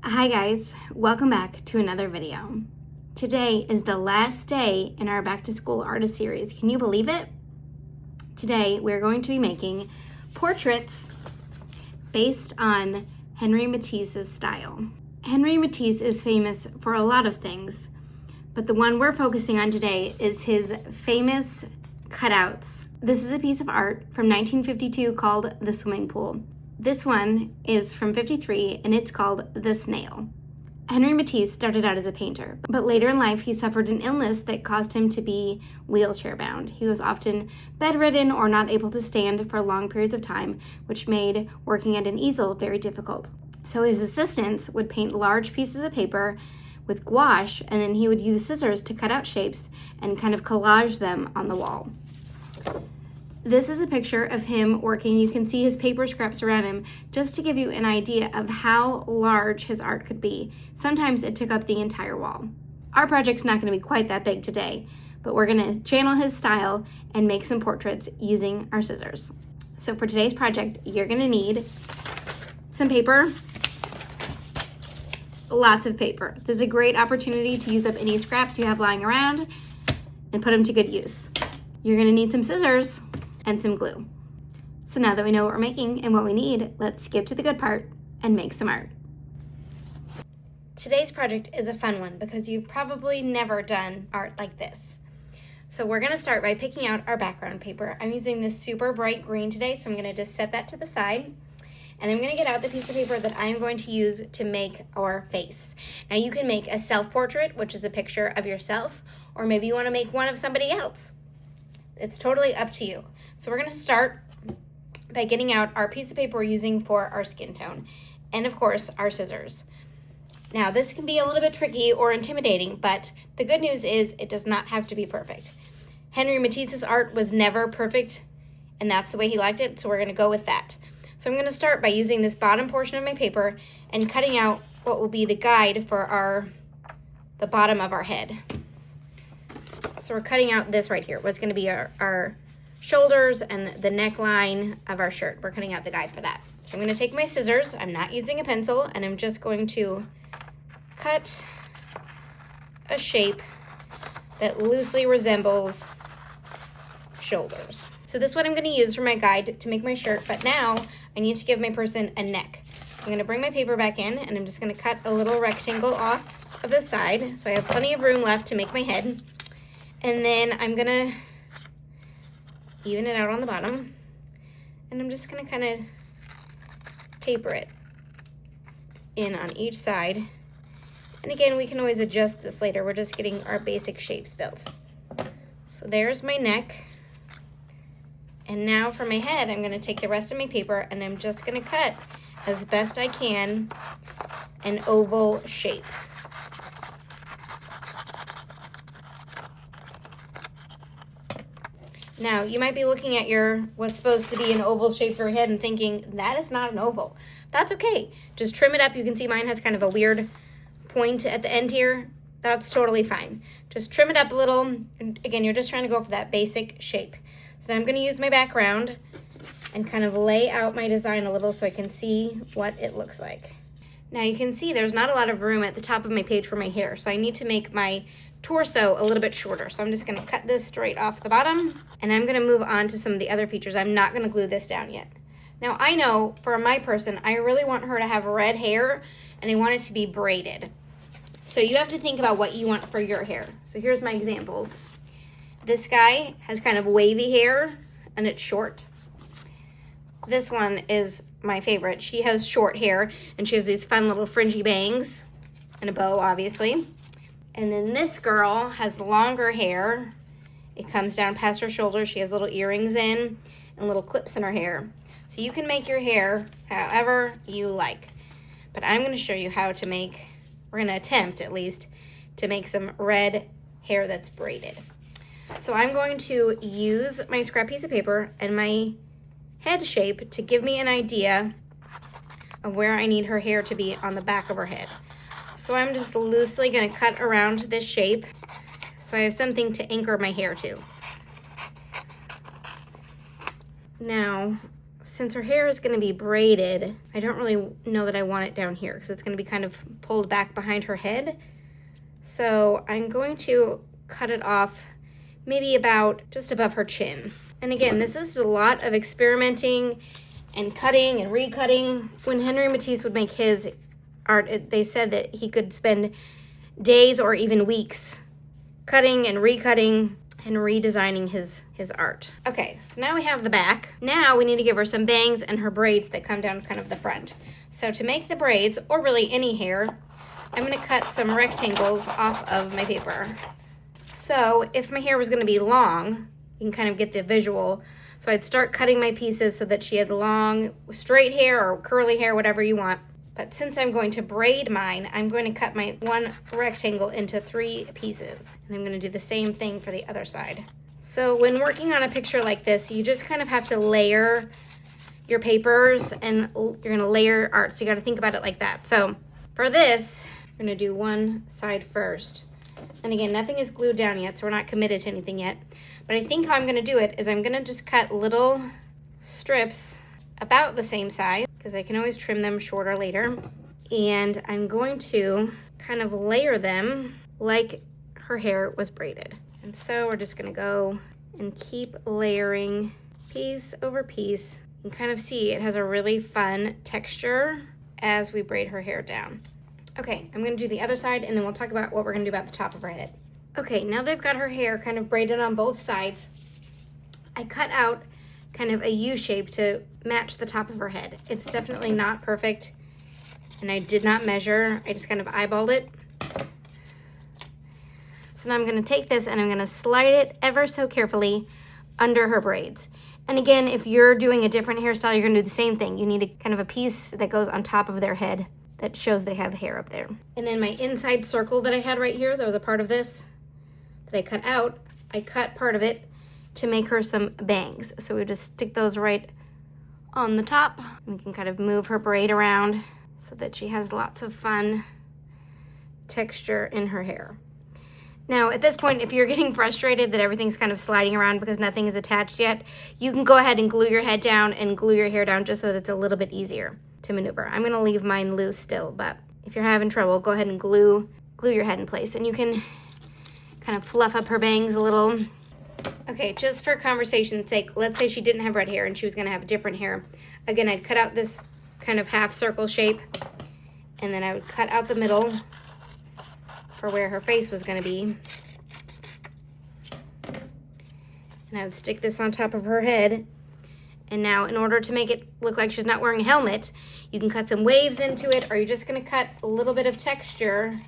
Hi guys, welcome back to another video. Today is the last day in our back to school artist series. Can you believe it? Today we're going to be making portraits based on Henri Matisse's style. Henri Matisse is famous for a lot of things, but the one we're focusing on today is his famous cutouts. This is a piece of art from 1952 called The Swimming Pool. This one is from 53 and it's called The Snail. Henri Matisse started out as a painter, but later in life he suffered an illness that caused him to be wheelchair bound. He was often bedridden or not able to stand for long periods of time, which made working at an easel very difficult. So his assistants would paint large pieces of paper with gouache, and then he would use scissors to cut out shapes and kind of collage them on the wall. This is a picture of him working. You can see his paper scraps around him just to give you an idea of how large his art could be. Sometimes it took up the entire wall. Our project's not going to be quite that big today, but we're going to channel his style and make some portraits using our scissors. So for today's project, you're going to need some paper, lots of paper. This is a great opportunity to use up any scraps you have lying around and put them to good use. You're going to need some scissors and some glue. So now that we know what we're making and what we need, let's skip to the good part and make some art. Today's project is a fun one because you've probably never done art like this. So we're gonna start by picking out our background paper. I'm using this super bright green today, so I'm gonna just set that to the side. And I'm gonna get out the piece of paper that I'm going to use to make our face. Now you can make a self-portrait, which is a picture of yourself, or maybe you wanna make one of somebody else. It's totally up to you. So we're gonna start by getting out our piece of paper we're using for our skin tone, and of course, our scissors. Now this can be a little bit tricky or intimidating, but the good news is it does not have to be perfect. Henri Matisse's art was never perfect, and that's the way he liked it, so we're gonna go with that. So I'm gonna start by using this bottom portion of my paper and cutting out what will be the guide for the bottom of our head. So we're cutting out this right here, what's gonna be our shoulders and the neckline of our shirt. We're cutting out the guide for that. So I'm gonna take my scissors, I'm not using a pencil, and I'm just going to cut a shape that loosely resembles shoulders. So this is what I'm gonna use for my guide to make my shirt, but now I need to give my person a neck. So I'm gonna bring my paper back in and I'm just gonna cut a little rectangle off of the side so I have plenty of room left to make my head. And then I'm gonna even it out on the bottom, and I'm just gonna kind of taper it in on each side. And again, we can always adjust this later. We're just getting our basic shapes built. So there's my neck. And now for my head, I'm gonna take the rest of my paper and I'm just gonna cut as best I can an oval shape. Now, you might be looking at what's supposed to be an oval shape for your head and thinking, that is not an oval. That's okay. Just trim it up. You can see mine has kind of a weird point at the end here. That's totally fine. Just trim it up a little. And again, you're just trying to go for that basic shape. So now I'm going to use my background and kind of lay out my design a little so I can see what it looks like. Now you can see there's not a lot of room at the top of my page for my hair, so I need to make my torso a little bit shorter. So I'm just gonna cut this straight off the bottom, and I'm gonna move on to some of the other features. I'm not gonna glue this down yet. Now I know for my person, I really want her to have red hair, and I want it to be braided. So you have to think about what you want for your hair. So here's my examples. This guy has kind of wavy hair, and it's short. This one is my favorite. She has short hair and she has these fun little fringy bangs and a bow, obviously. And then this girl has longer hair. It comes down past her shoulders. She has little earrings in and little clips in her hair. So you can make your hair however you like. But I'm going to show you how to make, we're going to attempt at least, to make some red hair that's braided. So I'm going to use my scrap piece of paper and my head shape to give me an idea of where I need her hair to be on the back of her head. So I'm just loosely going to cut around this shape so I have something to anchor my hair to. Now since her hair is going to be braided, I don't really know that I want it down here because it's going to be kind of pulled back behind her head. So I'm going to cut it off maybe about just above her chin. And again, this is a lot of experimenting and cutting and recutting. When Henri Matisse would make his art, they said that he could spend days or even weeks cutting and recutting and redesigning his art. Okay, so now we have the back. Now we need to give her some bangs and her braids that come down kind of the front. So to make the braids, or really any hair, I'm gonna cut some rectangles off of my paper. So if my hair was gonna be long, you can kind of get the visual. So I'd start cutting my pieces so that she had long, straight hair or curly hair, whatever you want. But since I'm going to braid mine, I'm going to cut my one rectangle into 3 pieces. And I'm going to do the same thing for the other side. So when working on a picture like this, you just kind of have to layer your papers and you're going to layer art. So you got to think about it like that. So for this, we're going to do one side first. And again, nothing is glued down yet, so we're not committed to anything yet. But I think how I'm going to do it is I'm going to just cut little strips about the same size, because I can always trim them shorter later. And I'm going to kind of layer them like her hair was braided. And so we're just going to go and keep layering piece over piece. You can kind of see it has a really fun texture as we braid her hair down. Okay, I'm going to do the other side, and then we'll talk about what we're going to do about the top of her head. Okay, now they've got her hair kind of braided on both sides. I cut out kind of a U shape to match the top of her head. It's definitely not perfect, and I did not measure. I just kind of eyeballed it. So now I'm going to take this and I'm going to slide it ever so carefully under her braids. And again, if you're doing a different hairstyle, you're going to do the same thing. You need a kind of a piece that goes on top of their head that shows they have hair up there. And then my inside circle that I had right here, that was a part of this that I cut out. I cut part of it to make her some bangs. So we just stick those right on the top. We can kind of move her braid around so that she has lots of fun texture in her hair. Now, at this point, if you're getting frustrated that everything's kind of sliding around because nothing is attached yet, you can go ahead and glue your head down and glue your hair down just so that it's a little bit easier to maneuver. I'm gonna leave mine loose still, but if you're having trouble, go ahead and glue your head in place. And you can kind of fluff up her bangs a little. Okay, just for conversation's sake, let's say she didn't have red hair and she was gonna have different hair. Again, I'd cut out this kind of half circle shape, and then I would cut out the middle for where her face was gonna be. And I would stick this on top of her head. And now, in order to make it look like she's not wearing a helmet, you can cut some waves into it, or you're just gonna cut a little bit of texture,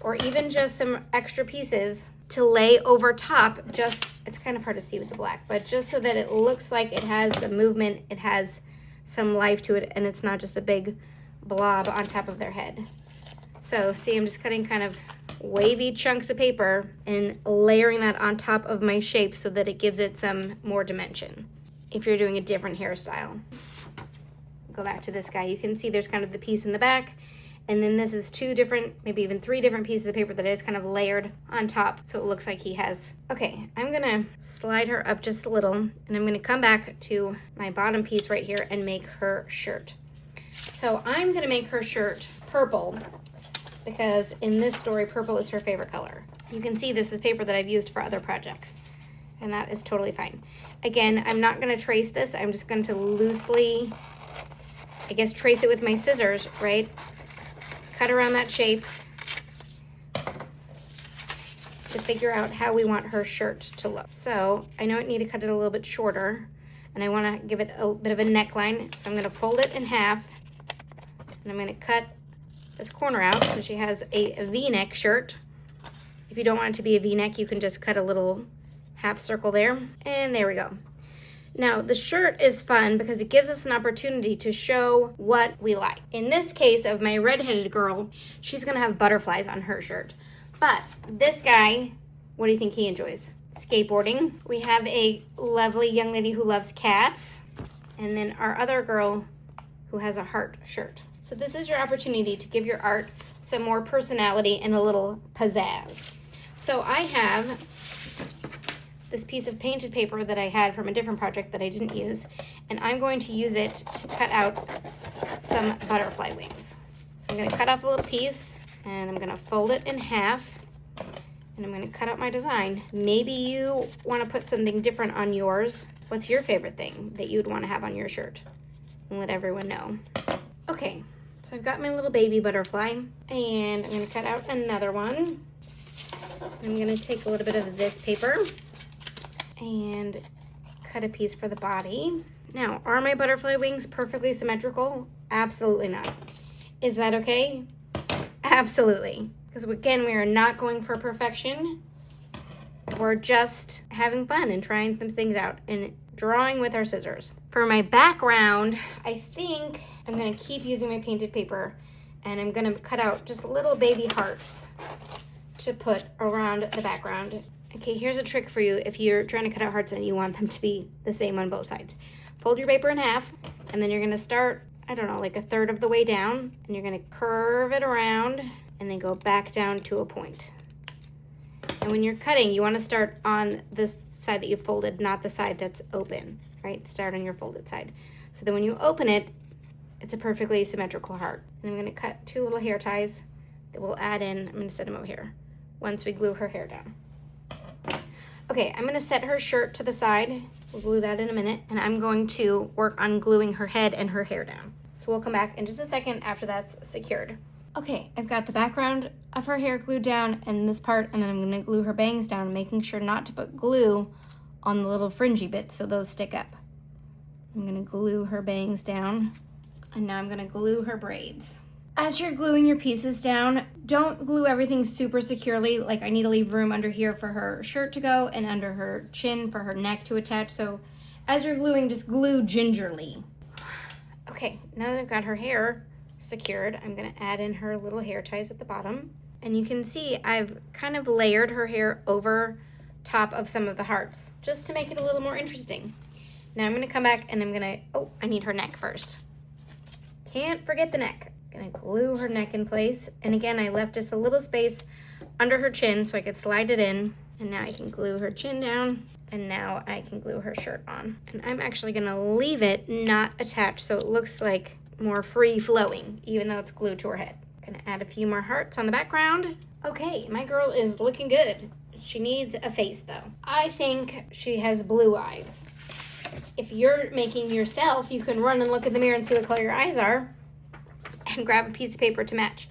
or even just some extra pieces to lay over top. Just, it's kind of hard to see with the black, but just so that it looks like it has some movement, it has some life to it, and it's not just a big blob on top of their head. So see, I'm just cutting kind of wavy chunks of paper and layering that on top of my shape so that it gives it some more dimension. If you're doing a different hairstyle. Go back to this guy. You can see there's kind of the piece in the back, and then this is 2 different, maybe even 3 different pieces of paper that is kind of layered on top, so it looks like he has. Okay, I'm gonna slide her up just a little, and I'm gonna come back to my bottom piece right here and make her shirt. So I'm gonna make her shirt purple, because in this story, purple is her favorite color. You can see this is paper that I've used for other projects, and that is totally fine. Again, I'm not gonna trace this. I'm just going to loosely, I guess, trace it with my scissors, right? Cut around that shape to figure out how we want her shirt to look. So I know I need to cut it a little bit shorter, and I wanna give it a bit of a neckline. So I'm gonna fold it in half, and I'm gonna cut this corner out so she has a V-neck shirt. If you don't want it to be a V-neck, you can just cut a little half circle there, and there we go. Now the shirt is fun because it gives us an opportunity to show what we like. In this case of my redheaded girl, she's gonna have butterflies on her shirt. But this guy, what do you think he enjoys? Skateboarding. We have a lovely young lady who loves cats, and then our other girl who has a heart shirt. So this is your opportunity to give your art some more personality and a little pizzazz. So I have this piece of painted paper that I had from a different project that I didn't use, and I'm going to use it to cut out some butterfly wings. So I'm going to cut off a little piece, and I'm going to fold it in half, and I'm going to cut out my design. Maybe you want to put something different on yours. What's your favorite thing that you'd want to have on your shirt? And let everyone know. Okay, so I've got my little baby butterfly, and I'm going to cut out another one. I'm going to take a little bit of this paper and cut a piece for the body. Now, are my butterfly wings perfectly symmetrical? Absolutely not. Is that okay? Absolutely. Because again, we are not going for perfection. We're just having fun and trying some things out and drawing with our scissors. For my background, I think I'm going to keep using my painted paper, and I'm going to cut out just little baby hearts to put around the background. Okay, here's a trick for you if you're trying to cut out hearts and you want them to be the same on both sides. Fold your paper in half, and then you're going to start, I don't know, like a third of the way down, and you're going to curve it around and then go back down to a point. And when you're cutting, you want to start on this side that you folded, not the side that's open, right? Start on your folded side. So then when you open it, it's a perfectly symmetrical heart. And I'm going to cut 2 little hair ties that we'll add in. I'm going to set them over here once we glue her hair down. Okay, I'm going to set her shirt to the side. We'll glue that in a minute. And I'm going to work on gluing her head and her hair down. So we'll come back in just a second after that's secured. Okay, I've got the background of her hair glued down and this part, and then I'm going to glue her bangs down, making sure not to put glue on the little fringy bits so those stick up. I'm going to glue her bangs down, and now I'm going to glue her braids. As you're gluing your pieces down, don't glue everything super securely. Like, I need to leave room under here for her shirt to go and under her chin for her neck to attach. So as you're gluing, just glue gingerly. Okay, now that I've got her hair secured, I'm going to add in her little hair ties at the bottom. And you can see I've kind of layered her hair over top of some of the hearts just to make it a little more interesting. Now I'm going to come back and I'm going to, oh, I need her neck first. Can't forget the neck. Gonna glue her neck in place, and again I left just a little space under her chin so I could slide it in, and now I can glue her chin down, and now I can glue her shirt on. And I'm actually gonna leave it not attached so it looks like more free flowing even though it's glued to her head. Gonna add a few more hearts on the background. Okay, my girl is looking good. She needs a face though. I think she has blue eyes. If you're making yourself, you can run and look in the mirror and see what color your eyes are and grab a piece of paper to match.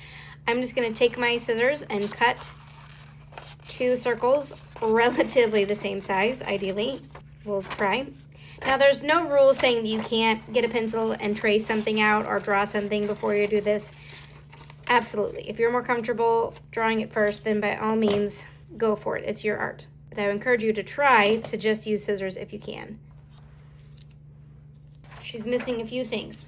I'm just going to take my scissors and cut 2 circles relatively the same size, ideally. We'll try. Now, there's no rule saying that you can't get a pencil and trace something out or draw something before you do this. Absolutely. If you're more comfortable drawing it first, then by all means, go for it. It's your art. But I would encourage you to try to just use scissors if you can. She's missing a few things.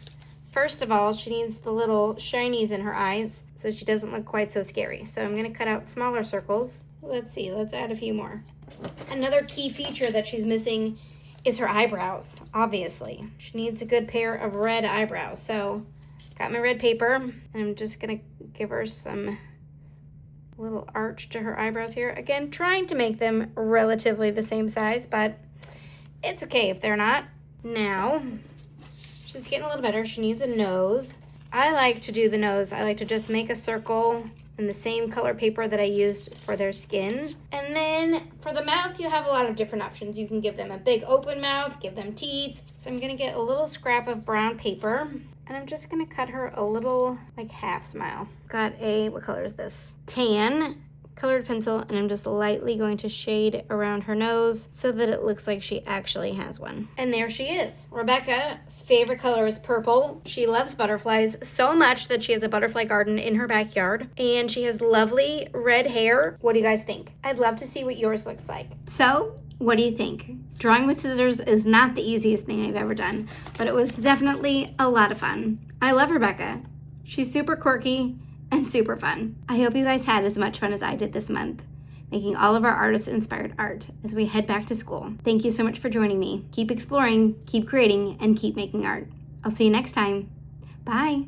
First of all, she needs the little shinies in her eyes so she doesn't look quite so scary. So I'm going to cut out smaller circles. Let's see, let's add a few more. Another key feature that she's missing is her eyebrows, obviously. She needs a good pair of red eyebrows. So got my red paper, and I'm just going to give her some little arch to her eyebrows here. Again, trying to make them relatively the same size, but it's okay if they're not. Now, she's getting a little better. She needs a nose. I like to do the nose. I like to just make a circle in the same color paper that I used for their skin. And then for the mouth, you have a lot of different options. You can give them a big open mouth, give them teeth. So I'm gonna get a little scrap of brown paper, and I'm just gonna cut her a little like half smile. Got a, what color is this? Tan colored pencil, and I'm just lightly going to shade around her nose so that it looks like she actually has one. And there she is. Rebecca's favorite color is purple. She loves butterflies so much that she has a butterfly garden in her backyard, and she has lovely red hair. What do you guys think? I'd love to see what yours looks like. So, what do you think? Drawing with scissors is not the easiest thing I've ever done, but it was definitely a lot of fun. I love Rebecca. She's super quirky and super fun. I hope you guys had as much fun as I did this month, making all of our artist-inspired art as we head back to school. Thank you so much for joining me. Keep exploring, keep creating, and keep making art. I'll see you next time. Bye.